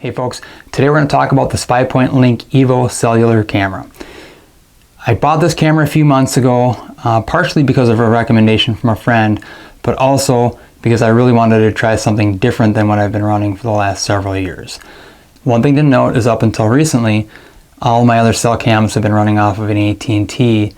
Hey folks, today we're going to talk about the Spypoint Link Evo cellular camera. I bought this camera a few months ago, partially because of a recommendation from a friend, but also because I really wanted to try something different than what I've been running for the last several years. One thing to note is up until recently, all my other cell cams have been running off of an AT&T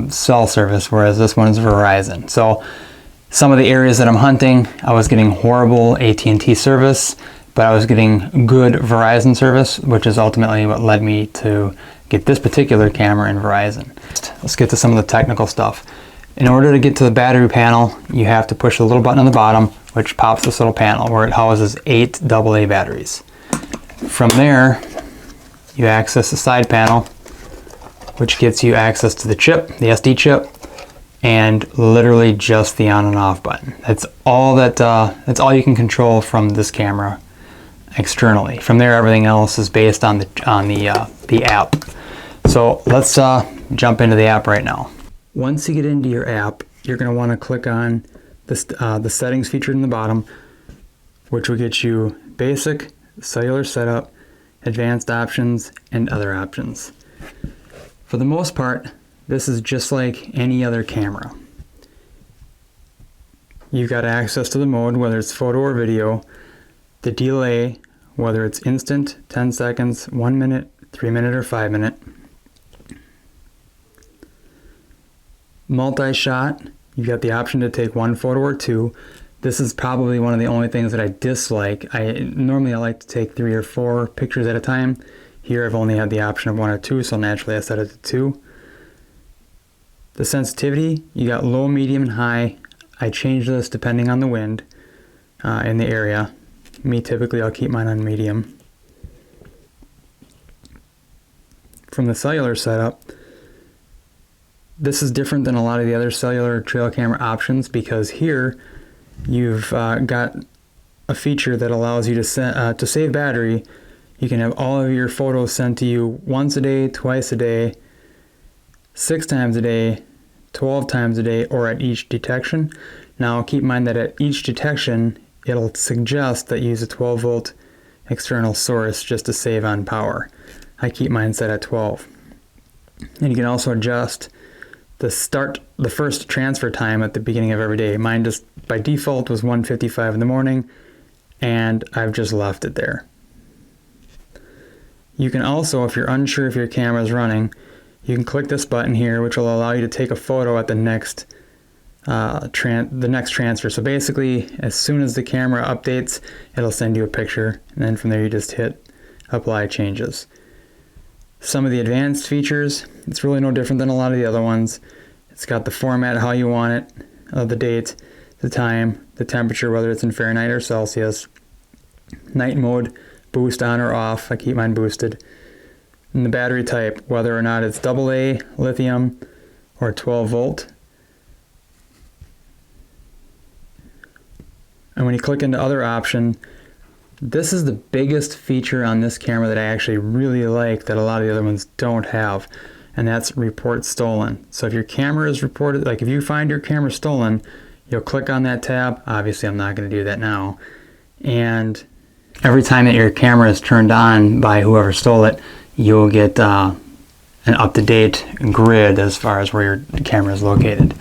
cell service, whereas this one is Verizon. So some of the areas that I'm hunting, I was getting horrible AT&T service, but I was getting good Verizon service, which is ultimately what led me to get this particular camera in Verizon. Let's get to some of the technical stuff. In order to get to the battery panel, you have to push the little button on the bottom, which pops this little panel where it houses 8 AA batteries. From there, you access the side panel, which gets you access to the chip, the SD chip, and literally just the on and off button. That's all you can control from this camera externally. From there, everything else is based on the app. So let's jump into the app right now. Once you get into your app, you're going to want to click on this, the settings featured in the bottom, which will get you basic, cellular setup, advanced options, and other options. For the most part, this is just like any other camera. You've got access to the mode, whether it's photo or video, the delay, whether it's instant, 10 seconds, 1 minute, 3 minute, or 5 minute. Multi-shot, you've got the option to take 1 photo or 2. This is probably one of the only things that I dislike. Normally I like to take 3 or 4 pictures at a time. Here I've only had the option of 1 or 2, so naturally I set it to 2. The sensitivity, you got low, medium, and high. I change this depending on the wind in the area. Me, typically, I'll keep mine on medium. From the cellular setup, this is different than a lot of the other cellular trail camera options because here you've got a feature that allows you to save battery. You can have all of your photos sent to you once a day, twice a day, 6 times a day, 12 times a day, or at each detection. Now keep in mind that at each detection, it'll suggest that you use a 12 volt external source just to save on power. I keep mine set at 12. And you can also adjust the first transfer time at the beginning of every day. Mine just by default was 1:55 in the morning, and I've just left it there. You can also, if you're unsure if your camera is running, you can click this button here, which will allow you to take a photo at the next transfer. So basically, as soon as the camera updates, it'll send you a picture, and then from there you just hit apply changes. Some of the advanced features, it's really no different than a lot of the other ones. It's got the format, how you want it, the date, the time, the temperature, whether it's in Fahrenheit or Celsius, night mode, boost on or off. I keep mine boosted. And the battery type, whether or not it's AA, lithium, or 12 volt. And when you click into other option, this is the biggest feature on this camera that I actually really like that a lot of the other ones don't have, and that's report stolen. So if your camera is reported, like if you find your camera stolen, you'll click on that tab. Obviously I'm not going to do that now. And every time that your camera is turned on by whoever stole it, you'll get an up-to-date grid as far as where your camera is located.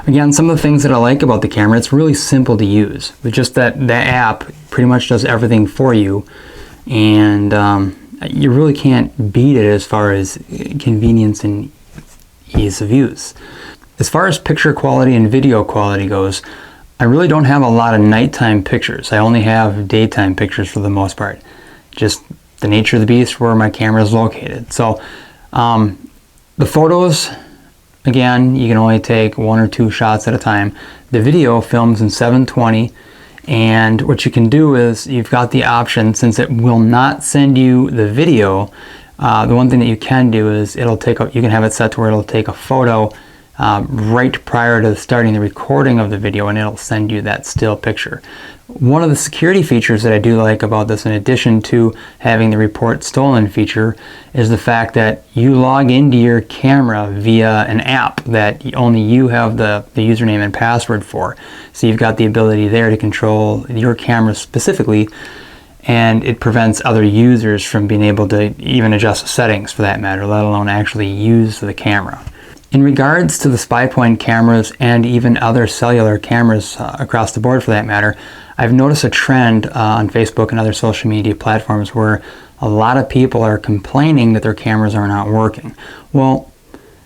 Again, some of the things that I like about the camera, it's really simple to use. With just that app pretty much does everything for you, and you really can't beat it as far as convenience and ease of use. As far as picture quality and video quality goes, I really don't have a lot of nighttime pictures. I only have daytime pictures for the most part. Just the nature of the beast where my camera is located. So the photos, again, you can only take 1 or 2 shots at a time. The video films in 720, and what you can do is you've got the option, since it will not send you the video, the one thing that you can do is you can have it set to where it'll take a photo right prior to starting the recording of the video, and it'll send you that still picture. One of the security features that I do like about this, in addition to having the report stolen feature, is the fact that you log into your camera via an app that only you have the username and password for. So you've got the ability there to control your camera specifically and it prevents other users from being able to even adjust the settings for that matter, let alone actually use the camera. In regards to the Spypoint cameras and even other cellular cameras across the board for that matter, I've noticed a trend on Facebook and other social media platforms where a lot of people are complaining that their cameras are not working. Well,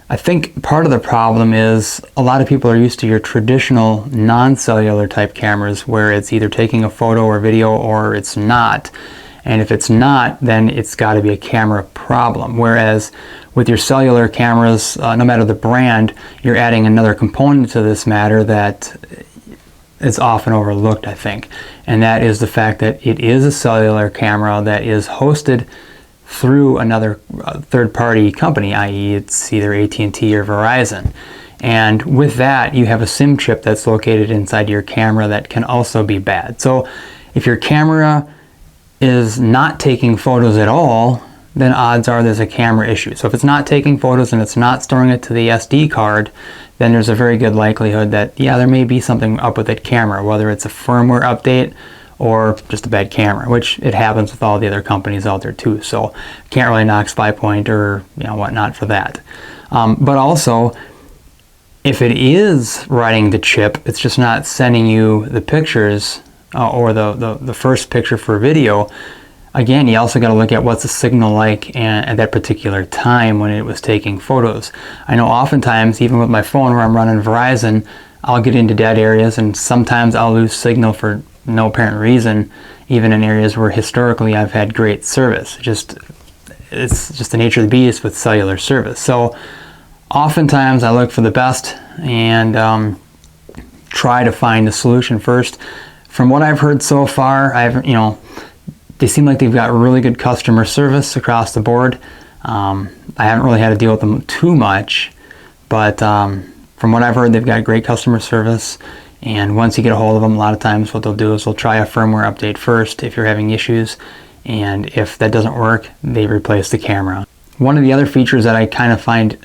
I think part of the problem is a lot of people are used to your traditional non-cellular type cameras where it's either taking a photo or video or it's not. And if it's not, then it's got to be a camera problem. Whereas with your cellular cameras, no matter the brand, you're adding another component to this matter that is often overlooked, I think. And that is the fact that it is a cellular camera that is hosted through another third-party company, i.e. it's either AT&T or Verizon. And with that, you have a SIM chip that's located inside your camera that can also be bad. So if your camera is not taking photos at all, then odds are there's a camera issue. So if it's not taking photos and it's not storing it to the SD card, then there's a very good likelihood that, yeah, there may be something up with that camera, whether it's a firmware update or just a bad camera, which it happens with all the other companies out there too. So can't really knock Spypoint or whatnot for that. But also, if it is writing the chip, it's just not sending you the pictures or the first picture for video. Again, you also got to look at what's the signal like at that particular time when it was taking photos. I know oftentimes, even with my phone where I'm running Verizon, I'll get into dead areas and sometimes I'll lose signal for no apparent reason, even in areas where historically I've had great service. It's just the nature of the beast with cellular service. So oftentimes I look for the best and try to find the solution first. From what I've heard so far, they seem like they've got really good customer service across the board. I haven't really had to deal with them too much, but from what I've heard, they've got great customer service. And once you get a hold of them, a lot of times what they'll do is they'll try a firmware update first if you're having issues. And if that doesn't work, they replace the camera. One of the other features that I kind of find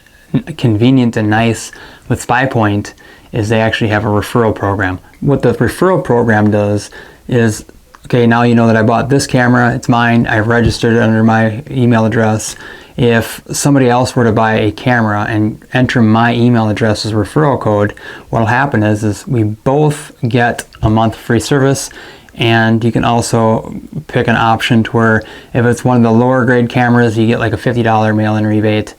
convenient and nice with Spypoint is they actually have a referral program. What the referral program does is, okay, now you know that I bought this camera, it's mine, I've registered it under my email address. If somebody else were to buy a camera and enter my email address as referral code, what'll happen is we both get a month free service, and you can also pick an option to where if it's one of the lower grade cameras, you get like a $50 mail-in rebate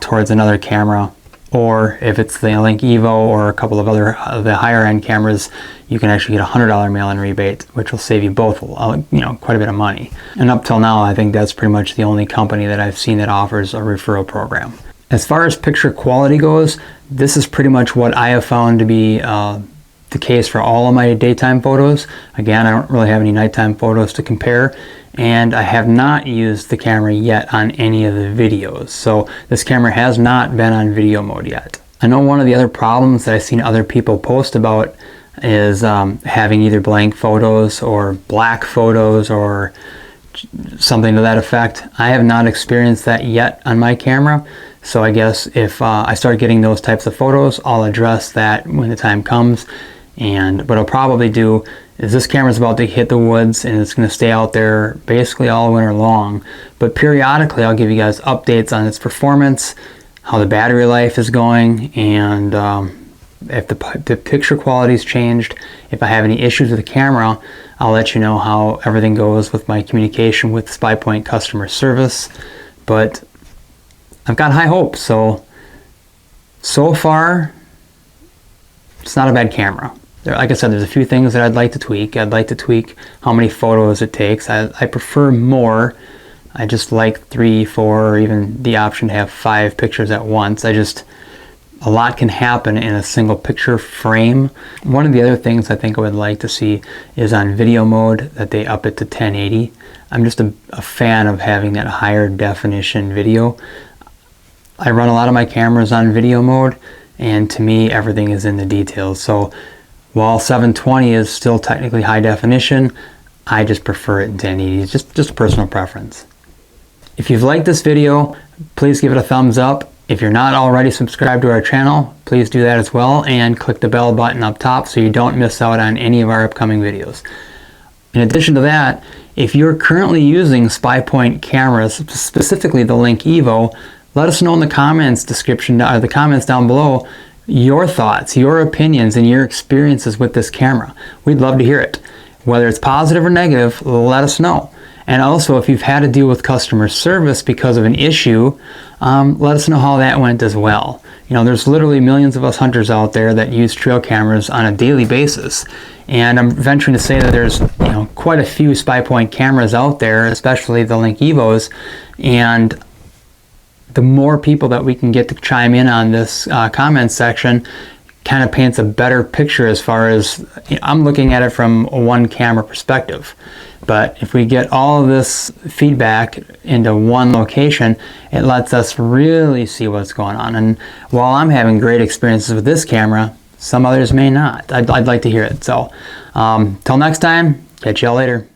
towards another camera. Or if it's the Link Evo or a couple of other the higher end cameras, you can actually get a $100 mail-in rebate, which will save you both quite a bit of money. And up till now, I think that's pretty much the only company that I've seen that offers a referral program. As far as picture quality goes, this is pretty much what I have found to be the case for all of my daytime photos. Again, I don't really have any nighttime photos to compare, and I have not used the camera yet on any of the videos. So this camera has not been on video mode yet. I know one of the other problems that I've seen other people post about is having either blank photos or black photos or something to that effect. I have not experienced that yet on my camera. So I guess if I start getting those types of photos, I'll address that when the time comes. And what I'll probably do is this camera's about to hit the woods and it's going to stay out there basically all winter long. But periodically I'll give you guys updates on its performance, how the battery life is going, and if the picture quality's changed. If I have any issues with the camera, I'll let you know how everything goes with my communication with Spypoint customer service. But I've got high hopes. So far, it's not a bad camera. Like I said, there's a few things that I'd like to tweak. I'd like to tweak how many photos it takes. I prefer more. I just like 3, 4, or even the option to have 5 pictures at once. A lot can happen in a single picture frame. One of the other things I think I would like to see is on video mode that they up it to 1080. I'm just a fan of having that higher definition video. I run a lot of my cameras on video mode, and to me everything is in the details. So while 720 is still technically high definition, I just prefer it in 1080. It's just a personal preference. If you've liked this video, please give it a thumbs up. If you're not already subscribed to our channel, please do that as well, and click the bell button up top so you don't miss out on any of our upcoming videos. In addition to that, If you're currently using Spypoint cameras, specifically the Link Evo, let us know in the comments the comments down below your thoughts, your opinions, and your experiences with this camera. We'd love to hear it. Whether it's positive or negative, let us know. And also, if you've had to deal with customer service because of an issue, let us know how that went as well. You know, there's literally millions of us hunters out there that use trail cameras on a daily basis. And I'm venturing to say that there's, quite a few Spypoint cameras out there, especially the Link Evos. And the more people that we can get to chime in on this comment section kind of paints a better picture as far as, I'm looking at it from a one camera perspective. But if we get all of this feedback into one location, it lets us really see what's going on. And while I'm having great experiences with this camera, some others may not. I'd like to hear it. So till next time, catch y'all later.